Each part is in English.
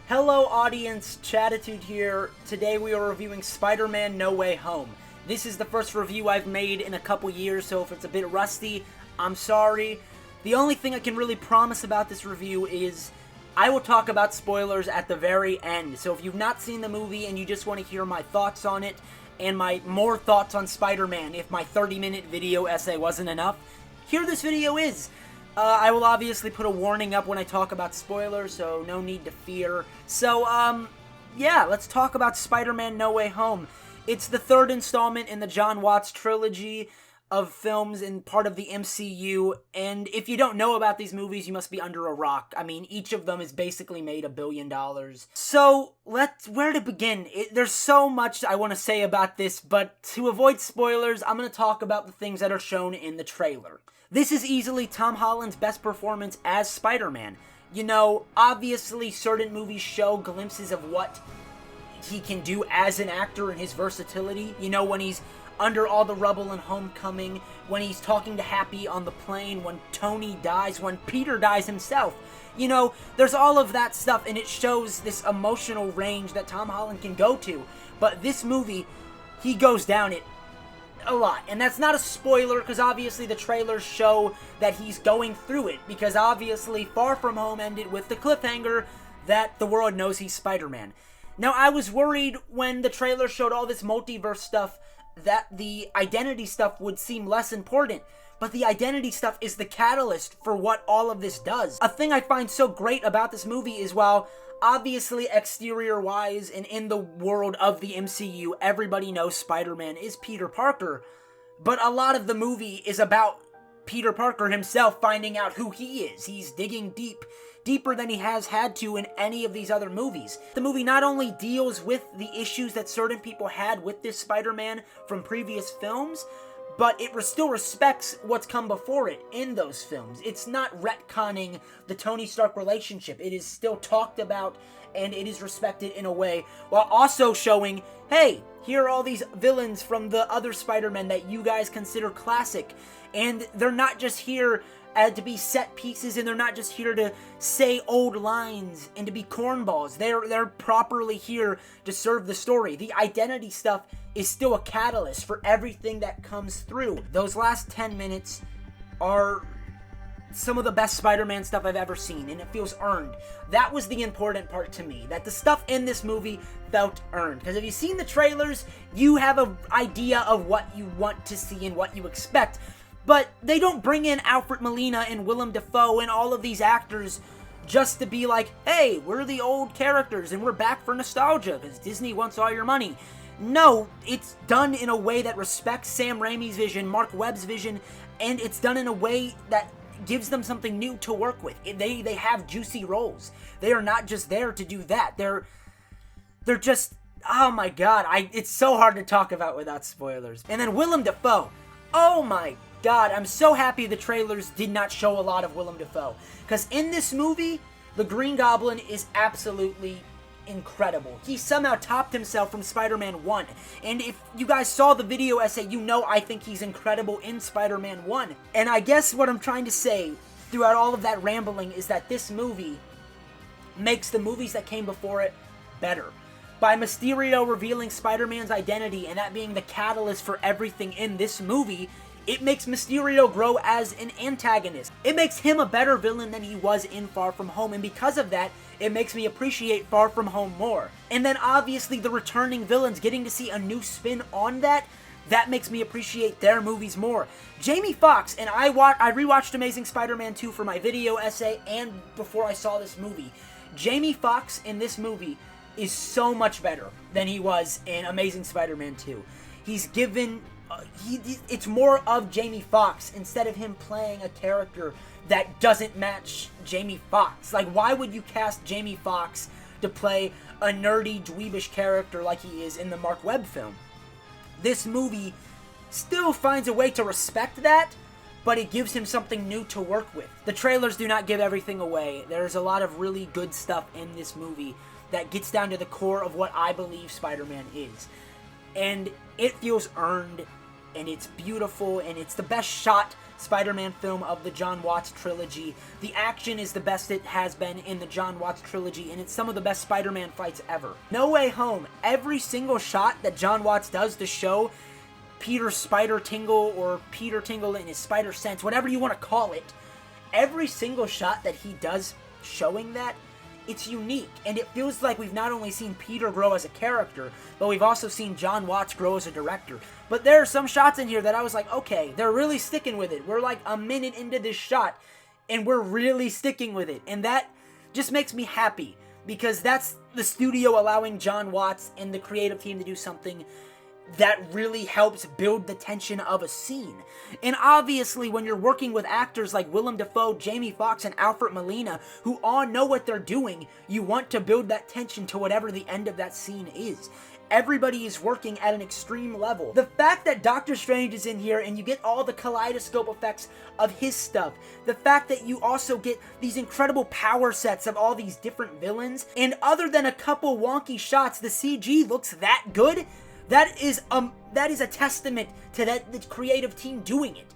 Hello audience, Chaditude here. Today we are reviewing Spider-Man No Way Home. This is the first review I've made in a couple years, so if it's a bit rusty, I'm sorry. The only thing I can really promise about this review is I will talk about spoilers at the very end. So if you've not seen the movie and you just want to hear my thoughts on it, and my more thoughts on Spider-Man if my 30-minute video essay wasn't enough, here this video is. I will obviously put a warning up when I talk about spoilers, so no need to fear. So, yeah, let's talk about Spider-Man No Way Home. It's the third installment in the Jon Watts trilogy of films and part of the MCU, and if you don't know about these movies, you must be under a rock. I mean, each of them has basically made $1 billion. So, where to begin? There's so much I want to say about this, but to avoid spoilers, I'm going to talk about the things that are shown in the trailer. This is easily Tom Holland's best performance as Spider-Man. You know, obviously certain movies show glimpses of what he can do as an actor and his versatility. You know, when he's under all the rubble in Homecoming, when he's talking to Happy on the plane, when Tony dies, when Peter dies himself. You know, there's all of that stuff, and it shows this emotional range that Tom Holland can go to. But this movie, he goes down it a lot, and that's not a spoiler because obviously the trailers show that he's going through it, because obviously Far From Home ended with the cliffhanger that the world knows he's Spider-Man. Now, I was worried when the trailer showed all this multiverse stuff that the identity stuff would seem less important, but the identity stuff is the catalyst for what all of this does. A thing I find so great about this movie is, while obviously exterior-wise and in the world of the MCU, everybody knows Spider-Man is Peter Parker, but a lot of the movie is about Peter Parker himself finding out who he is. He's digging deeper than he has had to in any of these other movies. The movie not only deals with the issues that certain people had with this Spider-Man from previous films, but it still respects what's come before it in those films. It's not retconning the Tony Stark relationship. It is still talked about, and it is respected in a way, while also showing, hey, here are all these villains from the other Spider-Men that you guys consider classic, and they're not just here to be set pieces, and they're not just here to say old lines and to be cornballs. They're properly here to serve the story. The identity stuff is still a catalyst for everything that comes through. Those last 10 minutes are some of the best Spider-Man stuff I've ever seen, and it feels earned. That was the important part to me, that the stuff in this movie felt earned. Because if you've seen the trailers, you have an idea of what you want to see and what you expect. But they don't bring in Alfred Molina and Willem Dafoe and all of these actors just to be like, hey, we're the old characters and we're back for nostalgia because Disney wants all your money. No, it's done in a way that respects Sam Raimi's vision, Mark Webb's vision, and it's done in a way that gives them something new to work with. They have juicy roles. They are not just there to do that. They're just, oh my god, it's so hard to talk about without spoilers. And then Willem Dafoe, oh my god, I'm so happy the trailers did not show a lot of Willem Dafoe, because in this movie, the Green Goblin is absolutely incredible. He somehow topped himself from Spider-Man 1, and if you guys saw the video essay, you know I think he's incredible in Spider-Man 1. And I guess what I'm trying to say throughout all of that rambling is that this movie makes the movies that came before it better. By Mysterio revealing Spider-Man's identity and that being the catalyst for everything in this movie, it makes Mysterio grow as an antagonist. It makes him a better villain than he was in Far From Home, and because of that, it makes me appreciate Far From Home more. And then obviously the returning villains, getting to see a new spin on that makes me appreciate their movies more. Jamie Foxx, and I rewatched Amazing Spider-Man 2 for my video essay and before I saw this movie. Jamie Foxx in this movie is so much better than he was in Amazing Spider-Man 2. He's given it's more of Jamie Foxx instead of him playing a character that doesn't match Jamie Foxx. Like, why would you cast Jamie Foxx to play a nerdy, dweebish character like he is in the Mark Webb film? This movie still finds a way to respect that, but it gives him something new to work with. The trailers do not give everything away. There's a lot of really good stuff in this movie that gets down to the core of what I believe Spider-Man is. And it feels earned, and it's beautiful, and it's the best shot Spider-Man film of the Jon Watts trilogy. The action is the best it has been in the Jon Watts trilogy, and it's some of the best Spider-Man fights ever. No Way Home, every single shot that Jon Watts does to show Peter's spider tingle, or Peter tingle in his spider sense, whatever you want to call it, every single shot that he does showing that, it's unique, and it feels like we've not only seen Peter grow as a character, but we've also seen Jon Watts grow as a director. But there are some shots in here that I was like, okay, they're really sticking with it. We're like a minute into this shot, and we're really sticking with it. And that just makes me happy, because that's the studio allowing Jon Watts and the creative team to do something that really helps build the tension of a scene. And obviously, when you're working with actors like Willem Dafoe, Jamie Foxx, and Alfred Molina, who all know what they're doing, you want to build that tension to whatever the end of that scene is. Everybody is working at an extreme level. The fact that Doctor Strange is in here and you get all the kaleidoscope effects of his stuff, the fact that you also get these incredible power sets of all these different villains, and other than a couple wonky shots, the CG looks that good. That is a testament to the creative team doing it.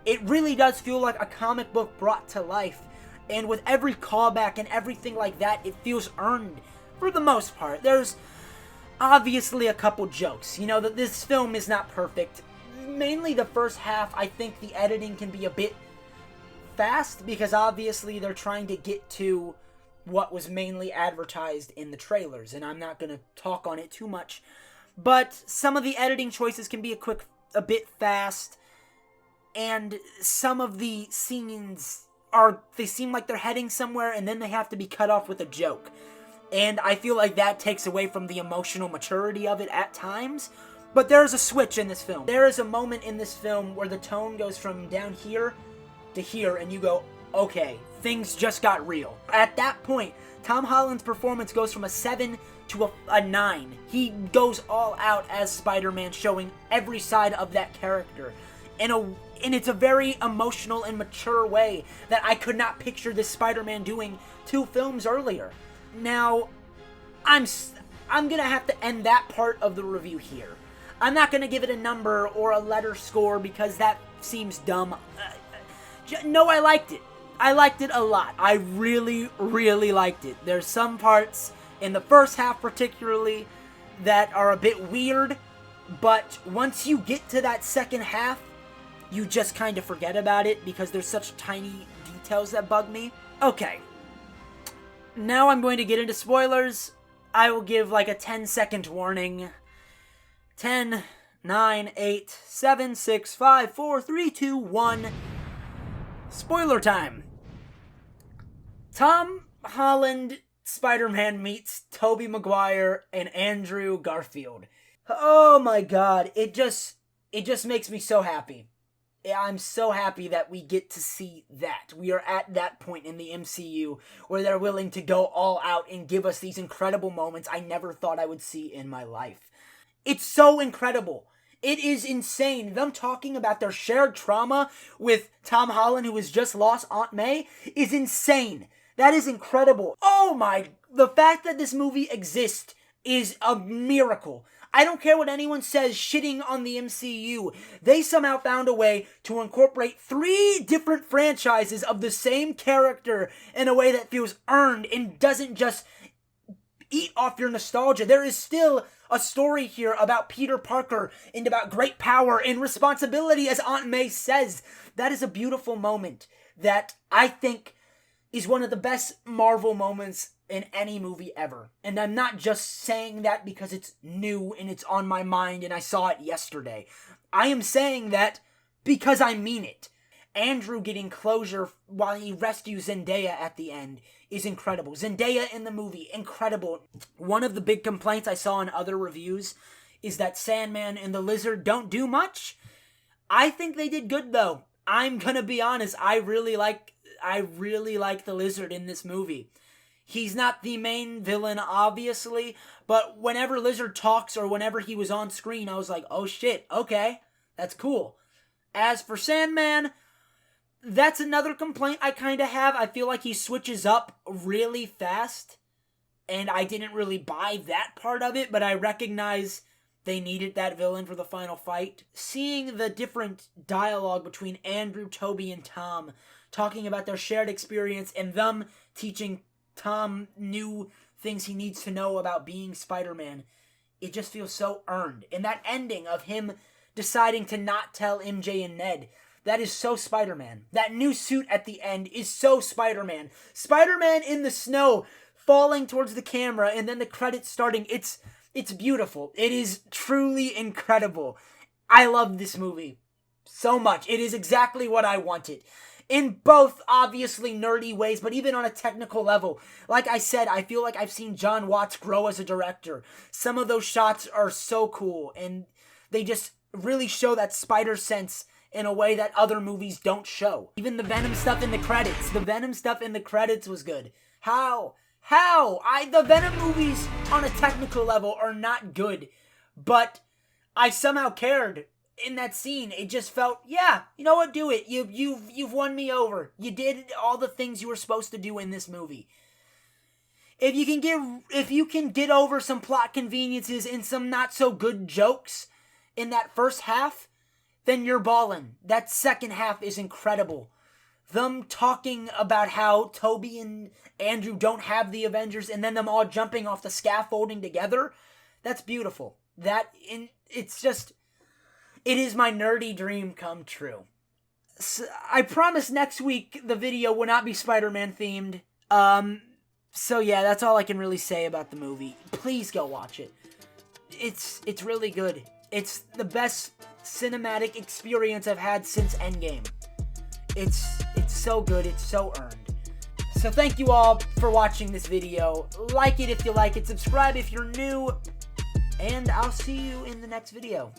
It really does feel like a comic book brought to life. And with every callback and everything like that, it feels earned for the most part. There's obviously a couple jokes. You know, that this film is not perfect. Mainly the first half, I think the editing can be a bit fast, because obviously they're trying to get to what was mainly advertised in the trailers. And I'm not going to talk on it too much. But some of the editing choices can be a bit fast, and some of the scenes they seem like they're heading somewhere, and then they have to be cut off with a joke. And I feel like that takes away from the emotional maturity of it at times. But there's a switch in this film. There is a moment in this film where the tone goes from down here to here, and you go, okay, things just got real. At that point, Tom Holland's performance goes from a 7 to a 9. He goes all out as Spider-Man, showing every side of that character and it's a very emotional and mature way that I could not picture this Spider-Man doing 2 films earlier. Now, I'm gonna have to end that part of the review here. I'm not gonna give it a number or a letter score, because that seems dumb. No, I liked it. I liked it a lot. I really, really liked it. There's some parts in the first half particularly that are a bit weird, but once you get to that second half, you just kind of forget about it, because there's such tiny details that bug me. Okay, now I'm going to get into spoilers. I will give like a 10-second warning. 10, 9, 8, 7, 6, 5, 4, 3, 2, 1. Spoiler time. Tom Holland Spider-Man meets Tobey Maguire and Andrew Garfield. Oh my god, it just makes me so happy. I'm so happy that we get to see that. We are at that point in the MCU where they're willing to go all out and give us these incredible moments I never thought I would see in my life. It's so incredible. It is insane. Them talking about their shared trauma with Tom Holland, who has just lost Aunt May, is insane. That is incredible. Oh my, the fact that this movie exists is a miracle. I don't care what anyone says shitting on the MCU. They somehow found a way to incorporate 3 different franchises of the same character in a way that feels earned and doesn't just eat off your nostalgia. There is still a story here about Peter Parker and about great power and responsibility, as Aunt May says. That is a beautiful moment that I think is one of the best Marvel moments in any movie ever. And I'm not just saying that because it's new and it's on my mind and I saw it yesterday. I am saying that because I mean it. Andrew getting closure while he rescues Zendaya at the end is incredible. Zendaya in the movie, incredible. One of the big complaints I saw in other reviews is that Sandman and the Lizard don't do much. I think they did good, though. I'm gonna be honest, I really like the Lizard in this movie. He's not the main villain, obviously, but whenever Lizard talks or whenever he was on screen, I was like, oh shit, okay, that's cool. As for Sandman, that's another complaint I kind of have. I feel like he switches up really fast, and I didn't really buy that part of it, but I recognize They needed that villain for the final fight. Seeing the different dialogue between Andrew, Toby, and Tom, talking about their shared experience and them teaching Tom new things he needs to know about being Spider-Man, it just feels so earned. And that ending of him deciding to not tell MJ and Ned, that is so Spider-Man. That new suit at the end is so Spider-Man. Spider-Man in the snow, falling towards the camera, and then the credits starting. It's beautiful. It is truly incredible. I love this movie so much. It is exactly what I wanted. In both, obviously, nerdy ways, but even on a technical level. Like I said, I feel like I've seen Jon Watts grow as a director. Some of those shots are so cool, and they just really show that spider sense in a way that other movies don't show. Even the Venom stuff in the credits. The Venom stuff in the credits was good. How? The Venom movies on a technical level are not good, but I somehow cared in that scene. It just felt, yeah, you know what, do it. You've won me over. You did all the things you were supposed to do in this movie. If you can get over some plot conveniences and some not so good jokes in that first half, then you're ballin'. That second half is incredible. Them talking about how Toby and Andrew don't have the Avengers, and then them all jumping off the scaffolding together, that's beautiful. It is my nerdy dream come true. So, I promise next week the video will not be Spider-Man themed. So yeah, that's all I can really say about the movie. Please go watch it. It's really good. It's the best cinematic experience I've had since Endgame. It's so good, it's so earned. So thank you all for watching this video. Like it if you like it, subscribe if you're new, and I'll see you in the next video.